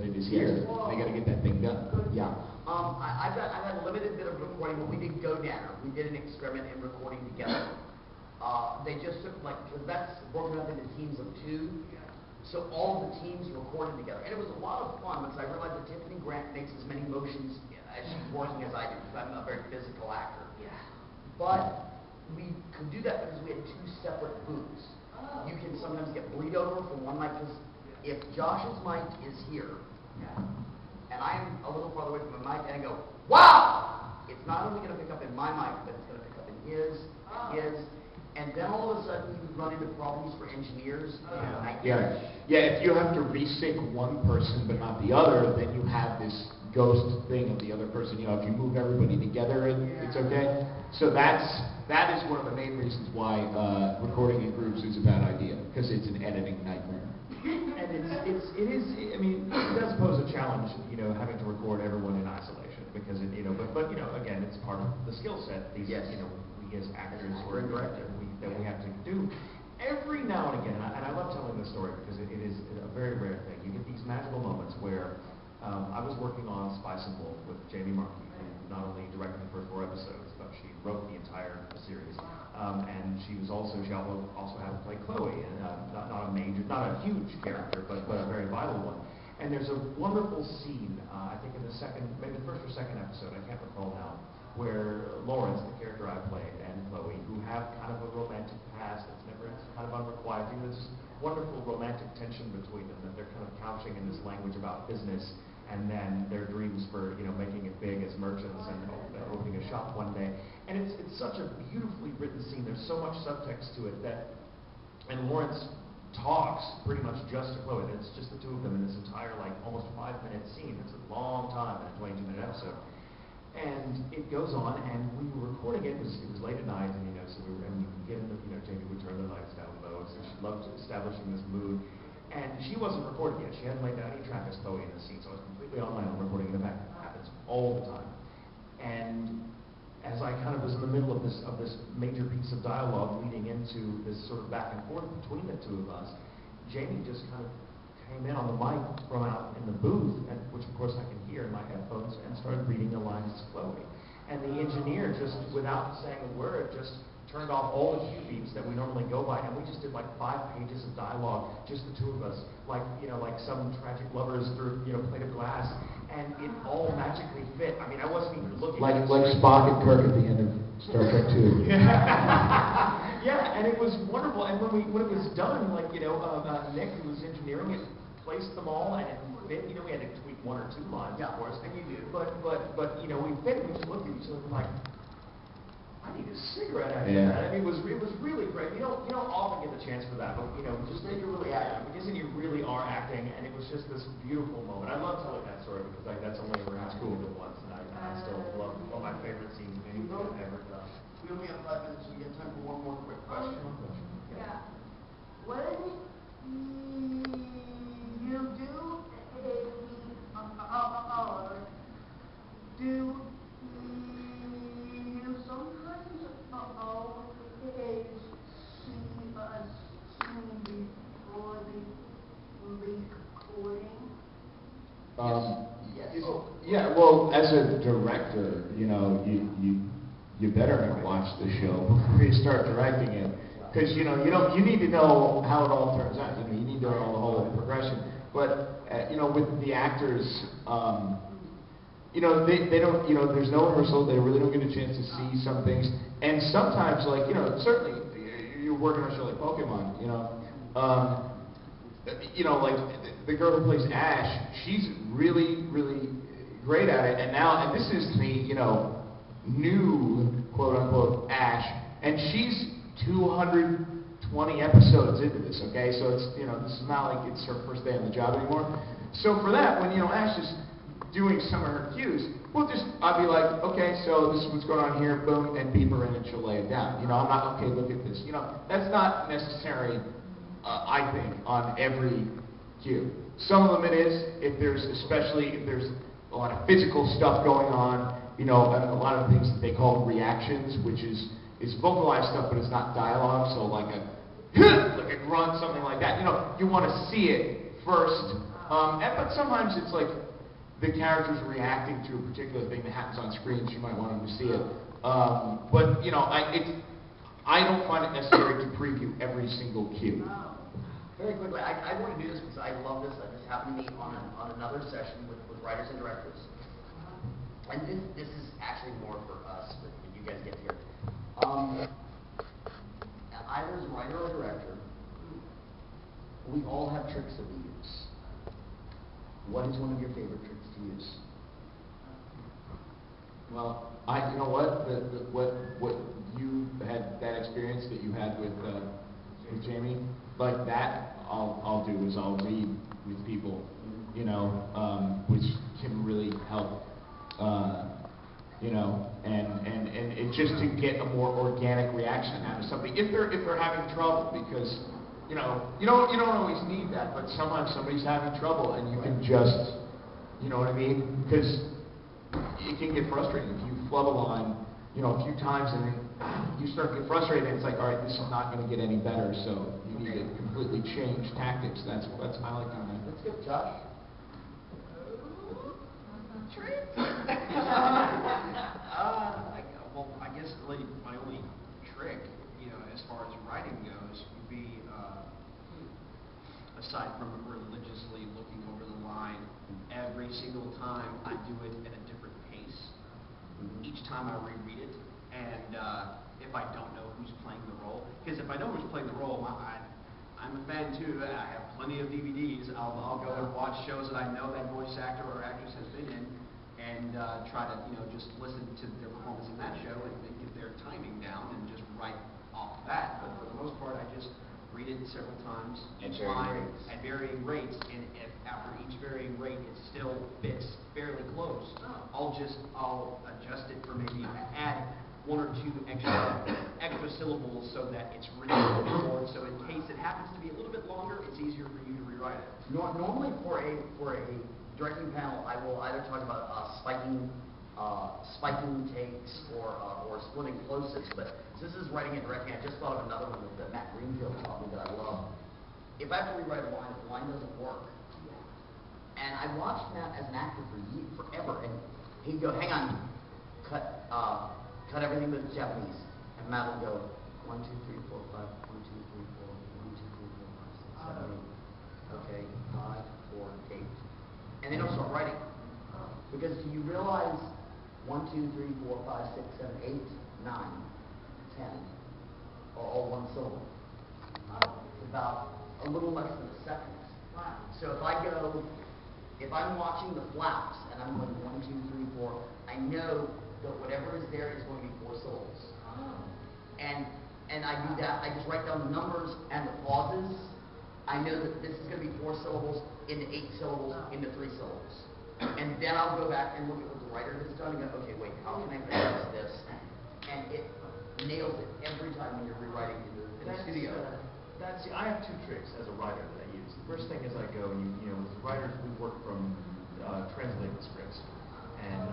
minute is here. They got to get that thing done. Yeah. I've had a limited bit of recording, but we did go down. We did an experiment in recording together. They just took, like, because that's broken up into teams of 2. So all of the teams recorded together. And it was a lot of fun because I realized that Tiffany Grant makes as many motions as she's working as I do, because I'm a very physical actor. Yeah. But we could do that because we had 2 separate booths. You can sometimes get bleed over from one mic, because if Josh's mic is here, and I'm a little farther away from the mic, and I go, wow! It's not only going to pick up in my mic, but it's going to pick up in his, and then all of a sudden you run into problems for engineers. Yeah, if you have to resync one person but not the other, then you have this ghost thing of the other person. You know, if you move everybody together, it's okay. So that is one of the main reasons why recording in groups is a bad idea, because it's an editing nightmare. And it is. I mean, it does pose a challenge, you know, having to record everyone in isolation, because it, you know, but you know, again, it's part of the skill set. These, you know, we as actors or directors that we have to do every now and again. And I love telling this story because it is a very rare thing. You get these magical moments where I was working on Spice and Wolf with Jamie Markey, who not only directed the first 4 episodes, but she wrote the entire series. And she also had to play Chloe, and not a huge character, but a very vital one. And there's a wonderful scene, I think in the maybe the first or second episode, I can't recall now, where Lawrence, the character I played, and Chloe, who have kind of a romantic past that's never kind of unrequited. There's this wonderful romantic tension between them, that they're kind of couching in this language about business, and then their dreams for, you know, making it big as merchants and opening a shop one day. And it's such a beautifully written scene. There's so much subtext to it and Lawrence talks pretty much just to Chloe. It's just the 2 of them in this entire, like, almost 5-minute scene. It's a long time in a 22-minute episode. And it goes on, and we were recording it. It was late at night, and you know, so we were, and you could get in the, you know, Jamie would turn the lights down low, so she loved establishing this mood. And she wasn't recording yet. She hadn't laid down any track as Chloe in the scene, so I was completely on my own recording in the back. It happens all the time. And as I kind of was in the middle of this major piece of dialogue leading into this sort of back and forth between the 2 of us, Jamie just kind of came in on the mic from out in the booth, and which of course I can hear in my headphones, and started reading the lines to Chloe. And the engineer, just without saying a word, just turned off all the cue beats that we normally go by, and we just did like 5 pages of dialogue, just the 2 of us, like, you know, like some tragic lovers through, you know, plate of glass, and it all magically fit. I mean, I wasn't even looking. Like Spock and Kirk at the end of Star Trek 2. Yeah, and it was wonderful. And when it was done, like, you know, Nick, who was engineering it, placed them all, and it fit. You know, we had to tweak 1 or 2 lines, of course. And you do. But you know, we fit. We just looked at each other like, I need a cigarette after that. I mean, it was really great. You don't often get the chance for that, but you know, just that you're really acting, because you really are acting, and it was just this beautiful moment. I love telling that story because like that's only ever happened to me once, and I still love one of my favorite scenes of anything I've ever done. We only have 5 minutes, so we get time for one more quick question. Yeah. What did you do? Do you sometimes always see us before the recording? Yeah, well, as a director, you know, you better watch the show before you start directing it, because you need to know how it all turns out. You know, you need to know the whole progression. But you know, with the actors, you know, they don't, you know, there's no rehearsal. They really don't get a chance to see some things, and sometimes, like, you know, certainly you're working on a show like Pokemon, you know, like the girl who plays Ash, she's really great at it, and this is the, you know, new quote-unquote Ash, and she's 220 episodes into this, okay? So it's, you know, this is not like it's her first day on the job anymore. So for that, when, you know, Ash is doing some of her cues, I'll be like, okay, so this is what's going on here, boom, and beep her in and she'll lay it down. You know, I'm not, okay, look at this. You know, that's not necessary, I think, on every cue. Some of them it is, especially if there's a lot of physical stuff going on, you know, and a lot of things that they call reactions, which is vocalized stuff, but it's not dialogue. So like a grunt, something like that. You know, you want to see it first But sometimes it's like the character's reacting to a particular thing that happens on screen, so you might want them to see it. But you know, I don't find it necessary to preview every single cue. Very quickly, I want to do this because I love this. This happened to me on another session with writers and directors. And this is actually more for us, but you guys get here. Either as a writer or director, we all have tricks that we use. What is one of your favorite tricks to use? Well, you know what? What you had, that experience that you had with Jamie, like that, I'll do is I'll read with people, you know, which can really help, you know, and it just to get a more organic reaction out of somebody if they're having trouble, because you know you don't always need that, but sometimes somebody's having trouble and you can just, you know what I mean, because it can get frustrating if you flub a line, you know, a few times and then you start to get frustrated and it's like, all right, this is not going to get any better, so you need to completely change tactics. That's I like doing that. Let's go, Josh. Well, I guess really my only trick, you know, as far as writing goes, would be aside from religiously looking over the line, every single time I do it at a different pace. Each time I reread it, and if I don't know who's playing the role, because if I know who's playing the role, I'm a fan too. I have plenty of DVDs. I'll go and watch shows that I know that voice actor or actress has been in, and try to, you know, just listen to their performance in that show and get their timing down and just write off that. But for the most part, I just read it several times, each line at varying rates, and if after each varying rate it still fits fairly close, I'll adjust it for maybe add one or two extra syllables so that it's written a bit more. So in case it happens to be a little bit longer, it's easier for you to rewrite it. Normally for a directing panel, I will either talk about spiking takes or splitting close-ups, but since this is writing and directing, I just thought of another one that Matt Greenfield taught me that I love. If I have to rewrite a line, if the line doesn't work, and I watched Matt as an actor forever, and he'd go, hang on, cut everything but Japanese, and Matt will go, 1, 2, 3, 4, 5, 1, 2, 3, 4, 1, 2, 3, 4, 5, 6, 7, 8. Okay, 5, 4, 8. And then he'll start writing. Because do you realize 1, 2, 3, 4, 5, 6, 7, 8, 9, 10 are all one syllable? It's about a little less than a second. Wow. So if I'm watching the flaps and I'm going 1, 2, 3, 4, I know that whatever is there is going to be 4 syllables. And I do that. I just write down the numbers and the pauses. I know that this is going to be 4 syllables into 8 syllables into 3 syllables. And then I'll go back and look at what the writer has done and go, okay, wait, how can I fix this? And it nails it every time when you're rewriting in the studio. I have 2 tricks as a writer that I use. The first thing is I go, and you know, as writers, we work from translated scripts. And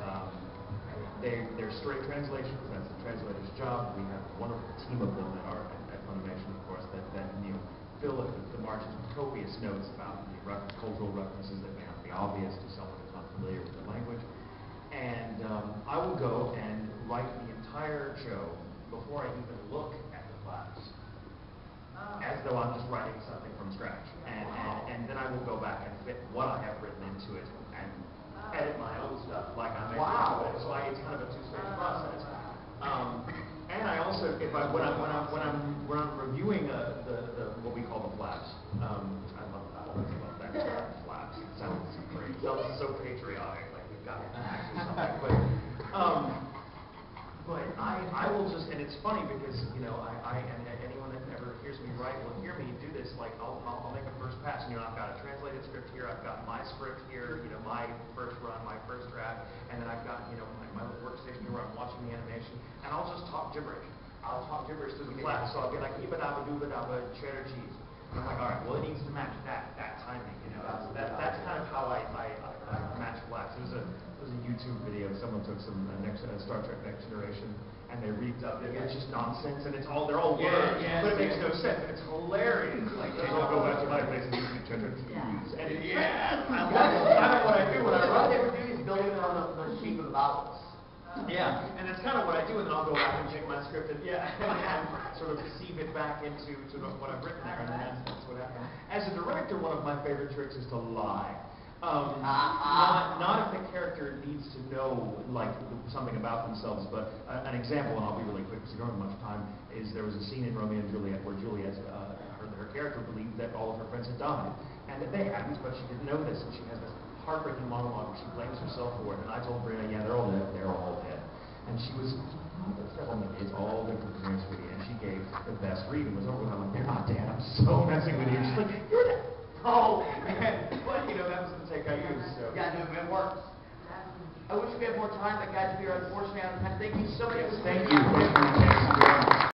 they're straight translations. That's the translator's job. We have a wonderful team of them at Funimation, of course, that you know, fill the margins with copious notes about the cultural references that may not be obvious to someone who's not familiar with the language. And I will go and write the entire show before I even look at the flaps, as though I'm just writing something from scratch. And then I will go back and fit what I have written into it and edit my own stuff like I'm making it. So it's kind of a 2-stage process. And I also, when I'm reviewing the what we call the flaps, I always love that term, flaps. It sounds great. It sounds so patriotic, like we've got actually something. But I will just, and it's funny because you know and anyone that ever hears me write will hear me do this. Like I'll make a first pass. You know, I've got a translated script here. I've got my script here. You know, my first run, my first draft, and then I've got, you know, my workstation here where I'm watching the animation, and I'll just talk gibberish. I'll talk gibberish to the flaps. So I'll be like, ibba-dabba, dooba-dabba, cheddar cheese. And I'm like, all right, well, it needs to match that timing. You know, that's kind of how I match flaps. It was a YouTube video. Someone took some Star Trek Next Generation, and they reaped up it. It's just nonsense, and they're all words, but it makes no sense, and it's hilarious. Like, I'll go back to my place and use each other keys. And I love it. It's kind of what I do when I What write. they were doing is building it on the shape of the vowels. Yeah, and that's kind of what I do, and then I'll go back and check my script and and sort of sieve it back into what I've written there, and then that's what happens. As a director, one of my favorite tricks is to lie. Not if the character needs to know like something about themselves, but an example, and I'll be really quick because we don't have much time, is there was a scene in Romeo and Juliet where Juliet, her character believed that all of her friends had died, and that they hadn't, but she didn't know this, and she has this heartbreaking monologue where she blames herself for it, and I told Brianna, yeah, they're all dead, and she was, it's all the good sweetie, and she gave the best read. It was over with. I'm like, you're not dead, I'm so messing with you. She's like, you're dead. Oh, man. But, that was the take I used, so. Yeah, no, it works. I wish we had more time, but guys, we are unfortunately out of time. Thank you so much. Yes, thank you.